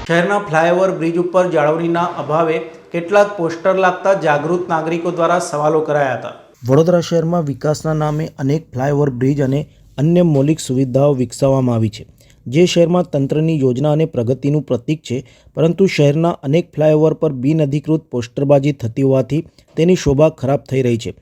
શહેરના flyover bridge ઉપર જાળવણીના અભાવે કેટલાક પોસ્ટર લાગતા જાગૃત નાગરિકો દ્વારા સવાલો કરાયા હતા। વડોદરા શહેરમાં વિકાસના નામે અનેક ફ્લાયઓવર બ્રિજ અને અન્ય મૌલિક સુવિધાઓ વિકસાવવામાં આવી છે, જે શહેરમાં તંત્રની યોજના અને પ્રગતિનું પ્રતીક છે। પરંતુ શહેરના અનેક ફ્લાયઓવર પર બિનઅધિકૃત પોસ્ટરબાજી થતી હોવાથી તેની શોભા ખરાબ થઈ રહી છે।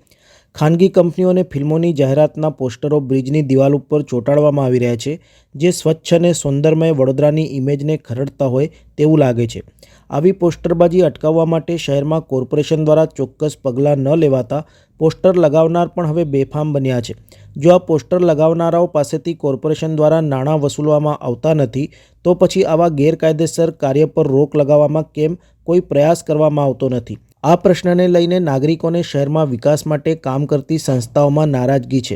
ખાનગી કંપનીઓ અને ફિલ્મોની જાહેરાતના પોસ્ટરો બ્રિજની દિવાલ ઉપર ચોંટાડવામાં આવી રહ્યા છે, જે સ્વચ્છ અને સૌંદર્યમય વડોદરાની ઇમેજને ખરડતા હોય તેવું લાગે છે। આવી પોસ્ટરબાજી અટકાવવા માટે શહેરમાં કોર્પોરેશન દ્વારા ચોક્કસ પગલાં ન લેવાતા પોસ્ટર લગાવનાર પણ હવે બેફામ બન્યા છે। જો આ પોસ્ટર લગાવનારાઓ પાસેથી કોર્પોરેશન દ્વારા નાણાં વસૂલવામાં આવતા નથી, તો પછી આવા ગેરકાયદેસર કાર્ય પર રોક લગાવવામાં કેમ કોઈ પ્રયાસ કરવામાં આવતો નથી? આ પ્રશ્નને લઈને નાગરિકોને શહેરમાં વિકાસ માટે કામ કરતી સંસ્થાઓમાં નારાજગી છે।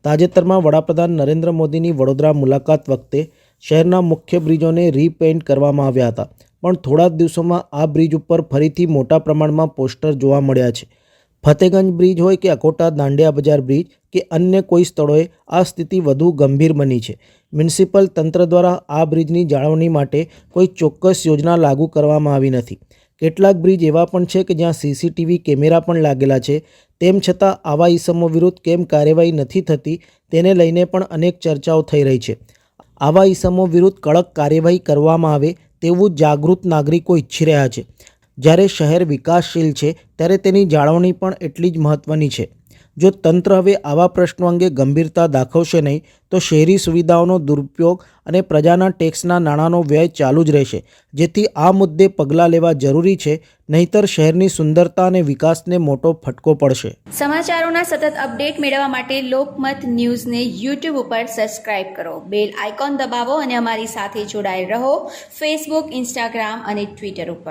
તાજેતરમાં વડાપ્રધાન નરેન્દ્ર મોદીની વડોદરા મુલાકાત વખતે શહેરના મુખ્ય બ્રિજોને રીપેઇન્ટ કરવામાં આવ્યા હતા, પણ થોડા જ દિવસોમાં આ બ્રિજ ઉપર ફરીથી મોટા પ્રમાણમાં પોસ્ટર જોવા મળ્યા છે। ફતેગંજ બ્રિજ હોય કે અકોટા દાંડિયા બજાર બ્રિજ કે અન્ય કોઈ સ્થળોએ આ સ્થિતિ વધુ ગંભીર બની છે। મ્યુનિસિપલ તંત્ર દ્વારા આ બ્રિજની જાળવણી માટે કોઈ ચોક્કસ યોજના લાગુ કરવામાં આવી નથી। કેટલાક બ્રિજ એવા પણ છે કે જ્યાં સીસીટીવી કેમેરા પણ લાગેલા છે, તેમ છતાં આવા ઇસમો વિરુદ્ધ કેમ કાર્યવાહી નથી થતી તેને લઈને પણ અનેક ચર્ચાઓ થઈ રહી છે। આવા ઇસમો વિરુદ્ધ કડક કાર્યવાહી કરવામાં આવે તેવું જાગૃત નાગરિકો ઈચ્છી રહ્યા છે। જ્યારે શહેર વિકાસશીલ છે ત્યારે તેની જાળવણી પણ એટલી જ મહત્ત્વની છે। જો તંત્ર હવે આવા પ્રશ્નો અંગે ગંભીરતા દાખવશે નહીં તો શહેરી સુવિધાઓનો દુરુપયોગ અને પ્રજાના ટેક્સના નાણાંનો વ્યય ચાલુ જ રહેશે, જેથી આ મુદ્દે પગલાં લેવા જરૂરી છે, નહીંતર શહેરની સુંદરતા અને વિકાસને મોટો ફટકો પડશે। સમાચારોના સતત અપડેટ મેળવવા માટે લોકમત ન્યૂઝને યુટ્યુબ ઉપર સબસ્ક્રાઇબ કરો, બેલ આઇકોન દબાવો અને અમારી સાથે જોડાયેલ રહો ફેસબુક, ઇન્સ્ટાગ્રામ અને ટ્વિટર ઉપર।